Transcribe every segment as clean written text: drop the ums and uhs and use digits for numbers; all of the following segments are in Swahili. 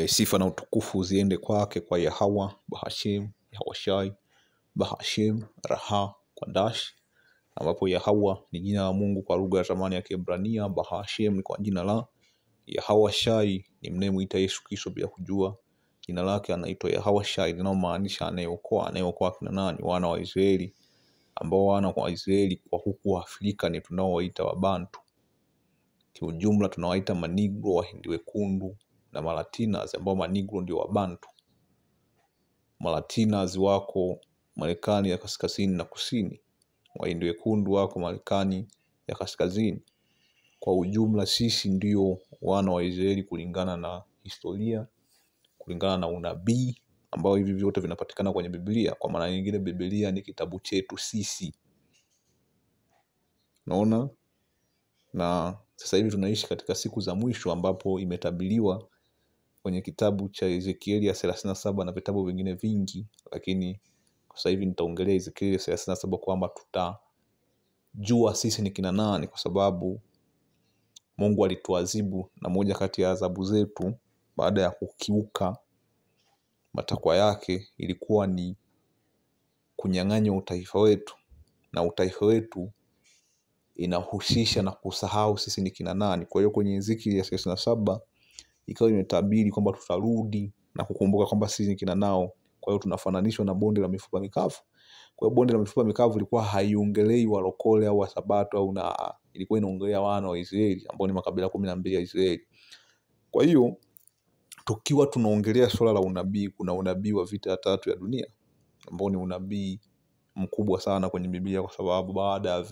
Sifa na utukufu ziende kwake, kwa Yahwa, Bahashem, Yahwashai, Bahashem, Raha, Kwadash, ambapo Yahwa ni jina la Mungu kwa lugha ya zamani ya Kiebrania, Bahashem ni kwa jina la Yahwashai ni mnemuita Yesu Kristo bila kujua. Jina lake anaitwa Yahwashai linalomaanisha anayeokoa. Anayeokoa kina nani? Wana wa Israeli, ambao wana wa Israeli kwa huku Afrika ni tunaowaita Wabantu. Kiujumla tunawaita Manigro, Wahindi wekundu na Malatinas, ambao Manigro ndio Wabantu. Malatinas wako Marekani ya kaskazini na kusini. Wahindi wekundu wako Marekani ya kaskazini. Kwa ujumla sisi ndio wana wa Israeli kulingana na historia, kulingana na unabii, ambao hivi vyote vinapatikana kwenye Biblia. Kwa maana nyingine Biblia ni kitabu chetu sisi. Unaona? Na sasa hivi tunaishi katika siku za mwisho, ambapo imetabiriwa kwenye kitabu cha Ezekieli ya 37 na vitabu vingine vingi, lakini sasa hivi nitaongelea Ezekieli ya 37 kwamba tutajua sisi ni kina nani, kwa sababu Mungu alituadhibu, na moja kati ya adhabu zetu baada ya kukiuka matakwa yake ilikuwa ni kunyang'anya utaifa wetu, na utaifa wetu inahusisha na kusahau sisi ni kina nani. Kwa hiyo kwenye Ezekieli ya 37 ikawa imetabiri kwamba tutarudi na kukumbuka kwamba sisi ni kina nao. Kwa hiyo tunafananishwa na bonde la mifupa mikavu. Kwa hiyo bonde la mifupa mikavu ilikuwa haiongelei walokole au wasabato au ilikuwa inaongelea wana wa Israeli ambao ni makabila 12 ya Israeli. Kwa hiyo tukiwa tunaongelea swala la unabii, kuna unabii wa vita ya 3 ya dunia, ambao ni unabii mkubwa sana kwenye Biblia, kwa sababu baada ya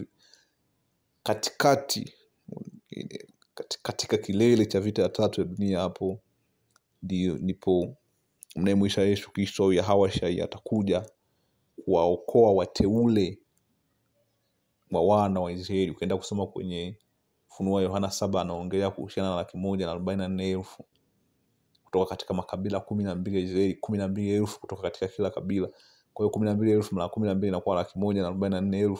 katika kilele cha vita ya 3 ya dunia, hapo ndipo mnemuisha Yesu Kristo Yahwashai atakuja kuwaokoa wateule wa wana wa Israeli. Ukienda kusoma kwenye Ufunuo Yohana 7 anaongelea kuhusiana na 144,000 kutoka katika makabila 12 ya Israeli, 12,000 kutoka katika kila kabila. Kwa hiyo 12,000 mara 12 inakuwa 144,000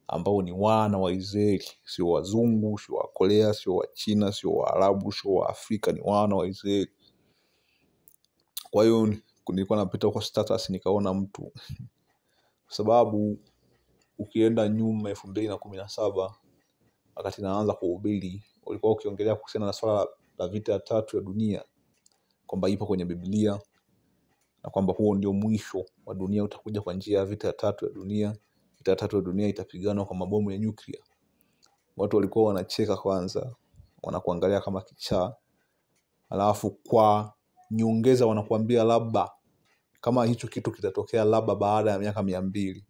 ambao ni wana wa Israeli, sio wazungu, sio wa Korea, sio wa China, sio wa Arabu, sio wa Afrika, ni wana wa Israeli. Kwa hiyo nilikuwa napita kwa status nikaona mtu kwa sababu ukienda nyuma 2017 wakati naanza kuhubiri, ulikuwa ukiongelea kuhusiana na swala la vita ya 3 ya dunia kwamba ipo kwenye Biblia, na kwamba huo ndio mwisho wa dunia utakuja kwa njia ya vita ya 3 ya dunia. Vita ya 3 ya dunia itapiganwa kwa mabomu ya nyuklia. Watu walikuwa wanacheka kwanza, wanakuangalia kama kichaa, alafu kwa nyongeza wanakuambia labda kama hicho kitu kitatokea labda baada ya miaka 200.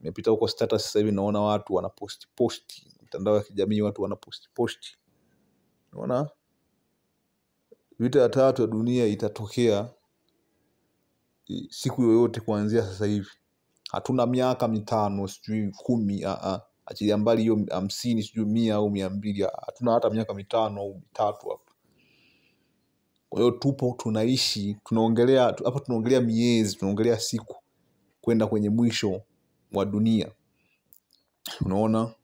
Nimepita huko status sasa hivi naona watu wanapost mitandao ya kijamii, watu wanapost. Unaona? Vita ya 3 ya dunia itatokea siku yoyote kuanzia sasa hivi. Hatuna miaka 5, sijui 10, achilia mbali hiyo 50, sijui 100 au 200. Hatuna hata miaka 5 au 3 hapo. Kwa hiyo tupo tunaishi, tunaongelea miezi, tunaongelea siku kwenda kwenye mwisho wa dunia. Unaona?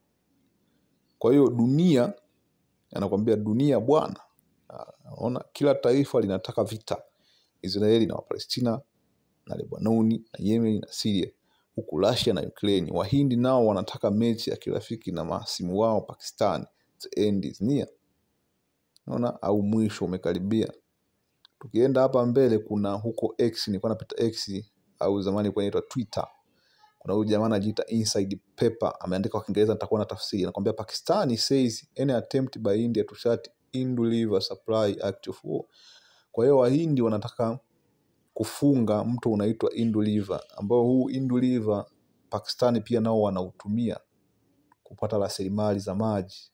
Kwa hiyo dunia, anakuambia dunia bwana. Unaona, kila taifa linataka vita. Israeli na Palestina na Lebanoni na Yemen na Syria, huku Russia na Ukraine. Wahindi nao wanataka mechi ya kirafiki na mahasimu wao Pakistan. The end is near. Unaona, au mwisho umekaribia. Tukienda hapa mbele kuna huko X, nilikuwa napita X au zamani kwa inaitwa Twitter. Kuna huyu jamaa anajiita Inside Paper, ameandika kwa Kiingereza, nitakuwa na tafsiri. Anakuambia Pakistan says any attempt by India to shut Hindu river supply act of war. Kwa hiyo Wahindi wanataka kufunga mto unaitwa Hindu River, ambao huu Hindu River Pakistani pia nao wanautumia kupata rasilimali za maji.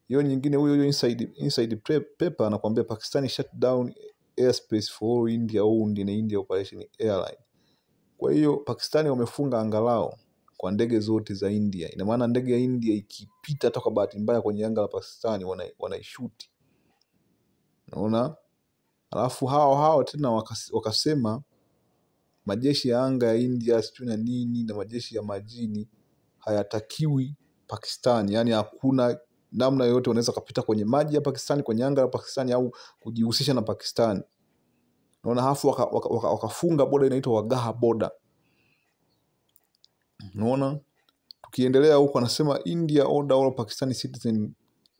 Hiyo nyingine, huyo Inside Paper anakuambia Pakistan shut down airspace for India owned in India operation airline. Kwa hiyo Pakistani wamefunga angalau kwa ndege zote za India. Ina maana ndege ya India ikipita hata kwa bahati mbaya kwenye anga la Pakistani wanaishuti. Unaona? Alafu hao tena wakasema majeshi ya anga ya India sijui na nini na majeshi ya majini hayatakiwi Pakistani. Yaani hakuna namna yoyote wanaweza kupita kwenye maji ya Pakistani, kwenye anga la Pakistani, au kujihusisha na Pakistani. Unaona, hafu wakafunga boda inaitwa Wagaha border. Unaona, tukiendelea huko anasema India order all Pakistani citizen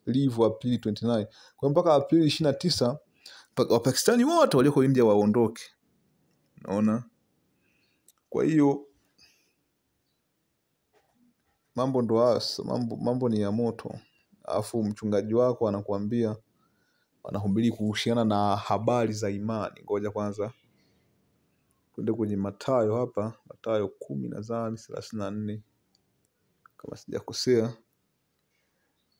leave Aprili 29. Kwa mpaka Aprili 29 Wapakistani wote walioko India waondoke. Unaona? Kwa hiyo mambo ndo hasa, mambo ni ya moto. Alafu mchungaji wako anakuambia, anahubiri kuhusiana na habari za imani. Ngoja kwanza twende kwenye Mathayo hapa, Mathayo 10:34 kama sijakosea.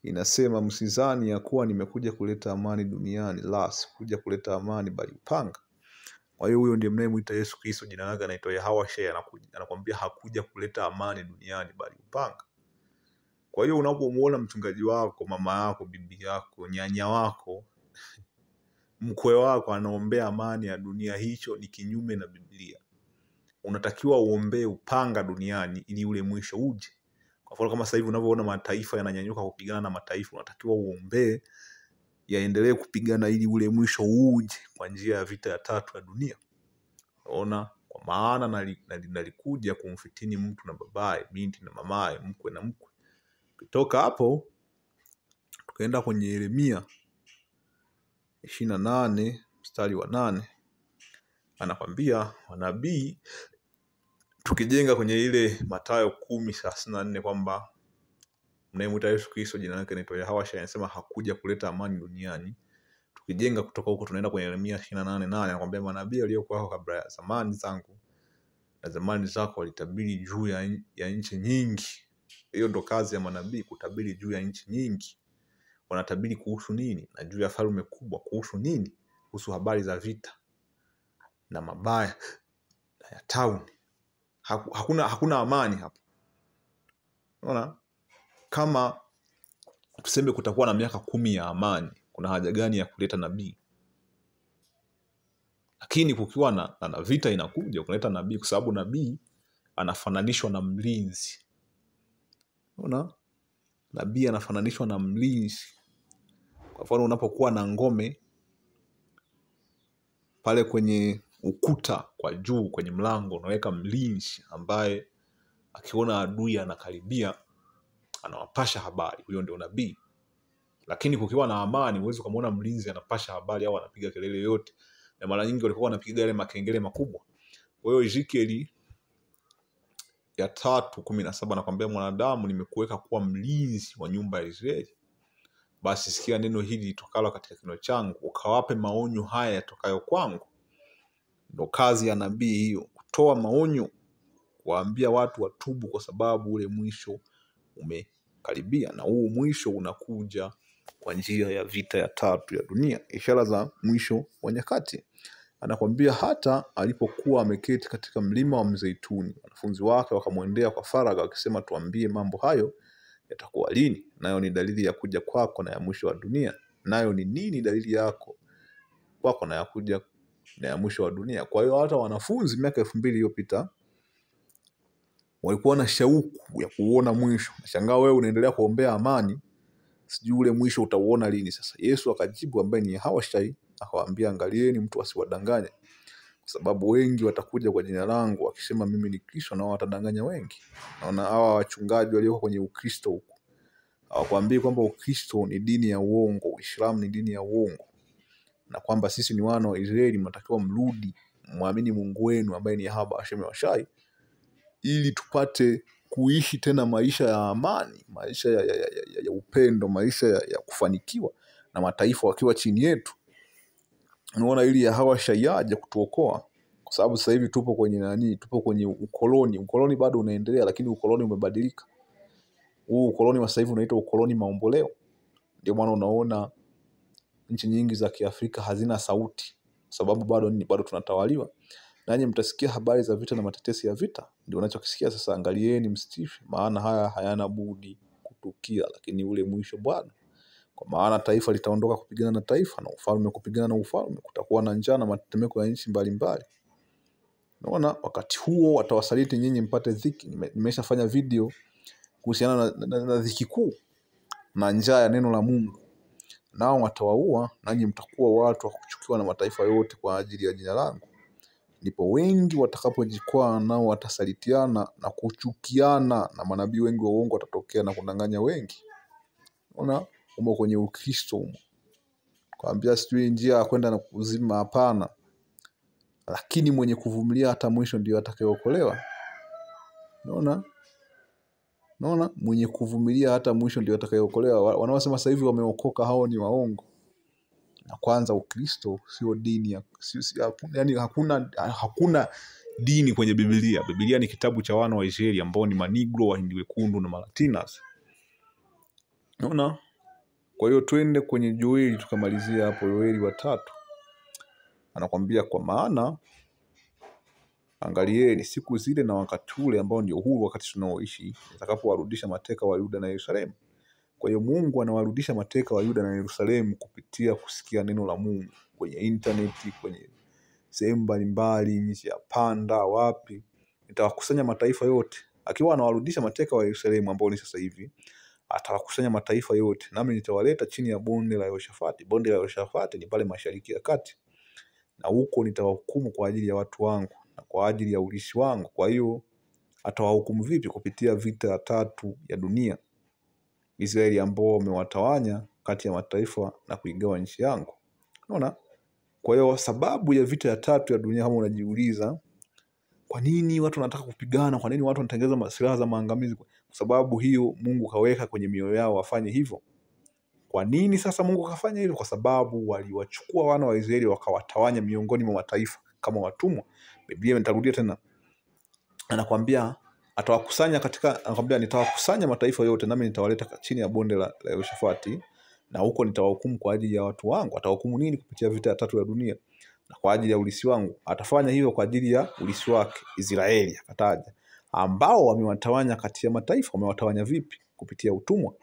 Inasema, msizani ya kuwa nimekuja kuleta amani duniani, la sikuja kuleta amani bali upanga. Kwa hiyo huyo ndiye mnayemuita Yesu Kristo, jina lake anaitwa Yahweh, anakuambia hakuja kuleta amani duniani bali upanga. Kwa hiyo unapomuona mchungaji wako, mama yako, bibi yako, nyanya wako, mkwe wako anaombea amani ya dunia, hicho ni kinyume na Biblia. Unatakiwa uombee upanga duniani ili ule mwisho uje. Kwa mfano kama sasa hivi unavyoona mataifa yananyanyuka kupigana na mataifa, unatakiwa uombee yaendelee kupigana ili ule mwisho uje kwa njia ya vita ya 3 ya dunia. Unaona, kwa maana nalikuja kumfitini mtu na babaye, binti na mamaye, mkwe na mkwe. Kutoka hapo tukaenda kwenye Yeremia 28:8. Anakwambia wanabii, tukijenga kwenye ile Mathayo 10:34 kwamba mnayemuita Yesu Kristo jina lake anaitwa Yahweh, anasema hakuja kuleta amani duniani. Tukijenga kutoka huko tunaenda kwenye Yeremia 28:8, anakuambia manabii waliokuwa kabla ya zamani zangu na zamani zako walitabiri juu ya nchi nyingi. Hiyo ndo kazi ya manabii, kutabiri juu ya nchi nyingi. Wanatabiri kuhusu nini? Na juu ya falme kubwa kuhusu nini? Kuhusu habari za vita na mabaya na ya town. Hakuna amani hapo. Unaona? Kama tuseme kutakuwa na miaka 10 ya amani, kuna haja gani ya kuleta nabii? Lakini kukiwa na vita inakuja kuleta nabii, kwa sababu nabii anafananishwa na mlinzi. Unaona? Nabii anafananishwa na mlinzi. Kwa mfano unapokuwa na ngome pale kwenye ukuta kwa juu kwenye mlango, unaweka mlinzi ambaye akiona adui anakaribia anawapasha habari. Huyo ndio nabii. Lakini kukiwa na amani, huwezi kumuona mlinzi anapasha habari au anapiga kelele yote. Na mara nyingi walikuwa wanapiga yale makengele makubwa. Kwa hiyo Ezekieli 3:17 anakuambia, mwanadamu, nimekuweka kuwa mlinzi wa nyumba ya Israeli. Basi sikia neno hili litokalo katika kinywa changu, ukawape maonyo haya yatokayo kwangu. Ndio kazi ya nabii hiyo, kutoa maonyo, kuambia watu watubu, kwa sababu ule mwisho umekaribia, na huu mwisho unakuja kwa njia ya vita ya 3 ya dunia, ishara za mwisho wa nyakati. Anakwambia hata alipokuwa ameketi katika mlima wa Mzeituni, wanafunzi wake wakamwendea kwa faragha wakisema, tuambie mambo hayo yatakuwa lini? Nayo ni dalili ya kuja kwako na ya mwisho wa dunia. Nayo ni nini dalili yako kwako na ya kuja na ya mwisho wa dunia? Kwa hiyo hata wanafunzi miaka 2000 iliyopita walikuwa na shauku ya kuona mwisho. Nashangaa wewe unaendelea kuombea amani, sijui ule mwisho utauona lini sasa. Yesu akajibu, ambaye ni Yahweh, akawaambia, angalieni mtu asiwadanganye, kwa sababu wengi watakuja kwa jina langu wakisema mimi ni Kristo, na watadanganya wengi. Naona hawa wachungaji walioko kwenye Ukristo huko hawakwambii kwamba Ukristo ni dini ya uongo, Uislamu ni dini ya uongo, na kwamba sisi ni wana wa Israeli, mnatakiwa mrudi muamini Mungu wenu ambaye ni Yahweh, ili tupate kuishi tena maisha ya amani, maisha ya upendo, maisha ya kufanikiwa, na mataifa wakiwa chini yetu. Unaona, ili Yahweh aje kutuokoa, kwa sababu sasa hivi tupo kwenye ukoloni. Ukoloni bado unaendelea, lakini ukoloni umebadilika. Huu ukoloni wa sasa hivi unaitwa ukoloni maomboleo. Ndio maana unaona nchi nyingi za Kiafrika hazina sauti, sababu bado tunatawaliwa. Nanyi mtasikia habari za vita na matetesi ya vita. Ndio unachokisikia sasa. Angalieni msitishe, maana haya hayana budi kutukia, lakini ule mwisho bwana. Kwa maana taifa litaondoka kupigana na taifa, na ufalme kupigana na ufalme. Kutakuwa na njaa na matetemeko ya nchi mbalimbali. Unaona, wakati huo watawasaliti nyinyi mpate dhiki. Nimeshafanya video kuhusiana na dhiki kuu. na njaa ya neno la Mungu, nao watawaua, nanyi mtakuwa watu wa kuchukiwa na mataifa yote kwa ajili ya jina langu. Ndipo wengi watakapojikwaa, nao watasalitiana na kuchukiana, na manabii wengi wa uongo watatokea na kudanganya wengi. Unaona, umo kwenye Ukristo, kwambia sijui njia ya kwenda na uzima, hapana. Lakini mwenye kuvumilia hata mwisho ndio atakayeokolewa. Unaona? Mwenye kuvumilia hata mwisho ndio atakayeokolewa. Wanaosema sasa hivi wameokoka, hao ni waongo. Na kwanza Ukristo sio dini yani hakuna dini kwenye Biblia. Biblia ni kitabu cha wana wa Israeli ambao ni manigro, wahindi wekundu na malatinas. Unaona? Kwa hiyo twende kwenye Yoeli tukamalizia hapo. Yoeli 3 anakuambia, kwa maana angalieni siku zile na wakati ule ambao ndio huu wakati tunaoishi, nitakapowarudisha mateka wa Yuda na Yerusalemu. Kwa hiyo Mungu anawarudisha mateka wa Yuda na Yerusalemu kupitia kusikia neno la Mungu kwenye intaneti, kwenye sehemu mbalimbali, nchi ya panda, wapi. Nitawakusanya mataifa yote. Akiwa anawarudisha mateka wa Yerusalemu ambao ni sasa hivi, atawakusanya mataifa yote, nami nitawaleta chini ya bonde la Yehoshafati. Bonde la Yehoshafati ni pale Mashariki ya Kati. Na huko nitawahukumu kwa ajili ya watu wangu na kwa ajili ya urithi wangu. Kwa hiyo atawahukumu vipi? Kupitia vita ya 3 ya dunia. Israeli ambao wamewatawanya kati ya mataifa na kuigawa nchi yangu. Unaona? Kwa hiyo sababu ya vita ya 3 ya dunia, kama unajiuliza kwa nini watu wanataka kupigana, kwa nini watu wanatengeneza silaha za maangamizi, kwa sababu hiyo Mungu kaweka kwenye mioyo yao wafanye hivyo. Kwa nini sasa Mungu kafanya hivyo? Kwa sababu waliwachukua wana wa Israeli wakawatawanya miongoni mwa mataifa kama watumwa. Biblia nitarudia tena, anakuambia atawakusanya anakuambia nitawakusanya mataifa yote, nami nitawaleta chini ya bonde la Yehoshafati, na huko nitawahukumu kwa ajili ya watu wangu. Atawahukumu nini? Kupitia vita ya 3 ya dunia. Na kwa ajili ya urithi wangu. Atafanya hivyo kwa ajili ya urithi wake Israeli, akataja, ambao wamewatawanya kati ya mataifa. Wamewatawanya vipi? Kupitia utumwa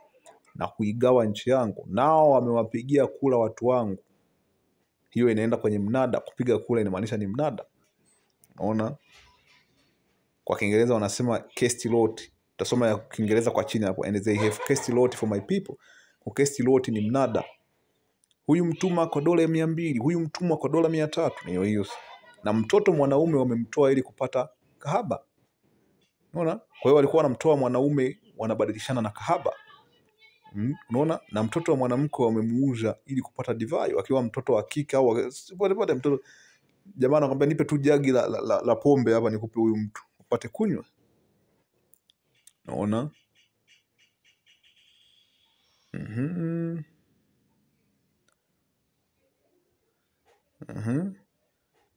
na kuigawa nchi yangu. Nao wamewapigia kula watu wangu. Hiyo inaenda kwenye mnada. Kupiga kula inamaanisha ni mnada. Unaona? Kwa Kiingereza wanasema cast lot. Utasoma ya Kiingereza kwa chini hapo, and they have cast lot for my people. Kwa cast lot ni mnada. Huyu mtumwa kwa dola 200, huyu mtumwa kwa dola 300. Ni hiyo. Na mtoto mwanaume wamemtoa ili kupata kahaba. Unaona? Kwa hiyo walikuwa wanamtoa mwanaume, wanabadilishana na kahaba. Unaona? Na mtoto wa mwanamke wamemuuza ili kupata divai, wakiwa mtoto wa kike au pote mtoto. Jamaa anakuambia nipe tu jagi la pombe hapa nikupe huyu mtu upate kunywa. Unaona?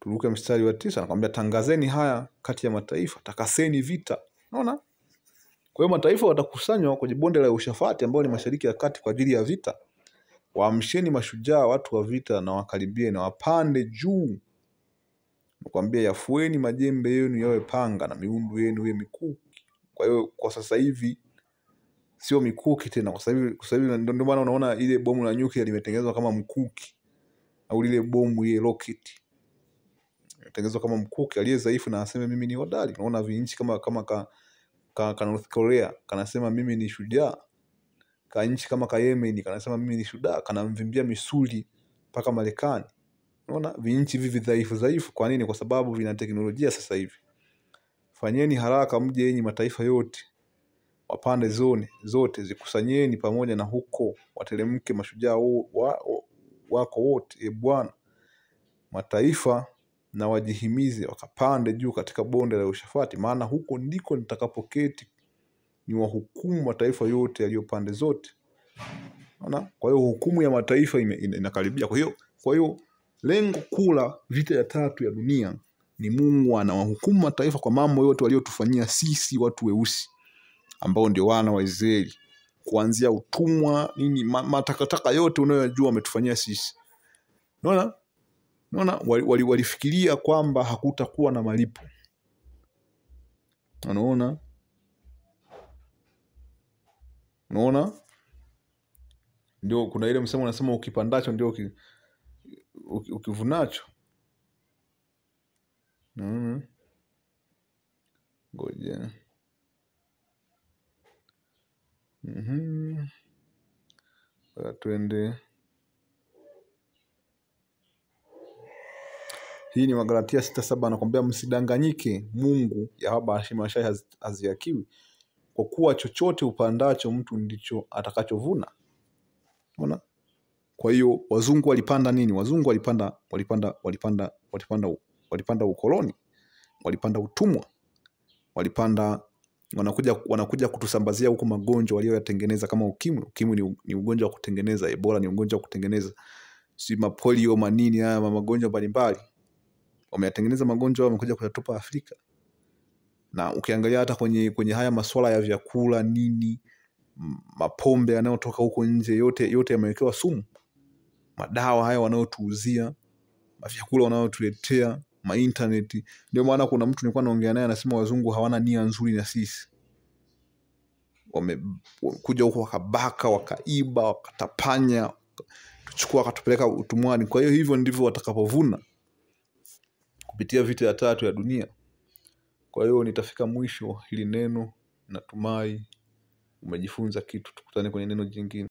Turuke mstari wa 9, anakuambia tangazeni haya kati ya mataifa, takaseni vita. Unaona? Kwa hiyo mataifa watakusanywa kwenye bonde la Yehoshafati ambao ni Mashariki ya Kati kwa ajili ya vita. Waamsheni mashujaa, watu wa vita, na wakaribie na wapande juu. Nakwambia yafueni majembe yenu yawe panga na miundu yenu iwe mikuki. Kwa hiyo kwa sasa hivi sio mikuki tena. Kwa sasa hivi ndio maana unaona ile bomu la nyuklia limetengenezwa kama mkuki, au lile bomu ile rocket limetengenezwa kama mkuki. Aliye dhaifu na aseme mimi ni hodari. Unaona vinchi kama North Korea kanasema mimi ni shujaa. Nchi kama Yemen kanasema mimi ni shujaa, kanamvimbia misuli mpaka Marekani. Unaona vinchi hivi dhaifu. Kwa nini? Kwa sababu vina teknolojia sasa hivi. Fanyeni haraka mje enyi mataifa yote, wapande zote zikusanyeni pamoja, na huko wateremke mashujaa wako wote, Bwana. Mataifa na wajihimize wakapande juu katika bonde la Yehoshafati, maana huko ndiko nitakapoketi ni wahukumu mataifa yote yaliyo pande zote. Unaona? Kwa hiyo hukumu ya mataifa inakaribia. Kwa hiyo lengo kuu la vita ya 3 ya dunia ni Mungu anawahukumu mataifa kwa mambo yote waliotufanyia sisi watu weusi ambao ndio wana wa Israeli, kuanzia utumwa nini, matakataka yote unayojua wametufanyia sisi. Unaona? Walifikiria kwamba hakutakuwa na malipo. Unaona? Ndio kuna ile msemo unasema ukipandacho ndio ukivunacho. Ngoja. Twende. Hii ni Wagalatia 6:7, anakuambia msidanganyike, Mungu Yahweh Shemashai haziakiwi, kwa kuwa chochote upandacho mtu ndicho atakachovuna. Unaona? Kwa hiyo wazungu walipanda nini? Wazungu walipanda ukoloni, walipanda utumwa, wanakuja kutusambazia huko magonjwa walioyatengeneza kama ukimwi. Ukimwi ni ugonjwa wa kutengeneza, Ebola ni ugonjwa wa kutengeneza, si mapolio manini, haya magonjwa mbalimbali wameyatengeneza magonjwa, wamekuja kuyatupa Afrika. Na ukiangalia hata kwenye haya masuala ya vyakula nini, mapombe yanayotoka huko nje, yote yamewekewa sumu. Madawa haya wanaotuuzia, vyakula wanaotuletea, internet. Ndio maana kuna mtu nilikuwa naongea naye anasema wazungu hawana nia nzuri na sisi. Wamekuja huko wakabaka, wakaiba, wakatapanya, tuchukua wakatupeleka utumwani. Kwa hiyo hivyo ndivyo watakapovuna kupitia vita ya 3 ya dunia. Kwa hiyo nitafika mwisho hili neno, natumai umejifunza kitu. Tukutane kwenye neno jingine.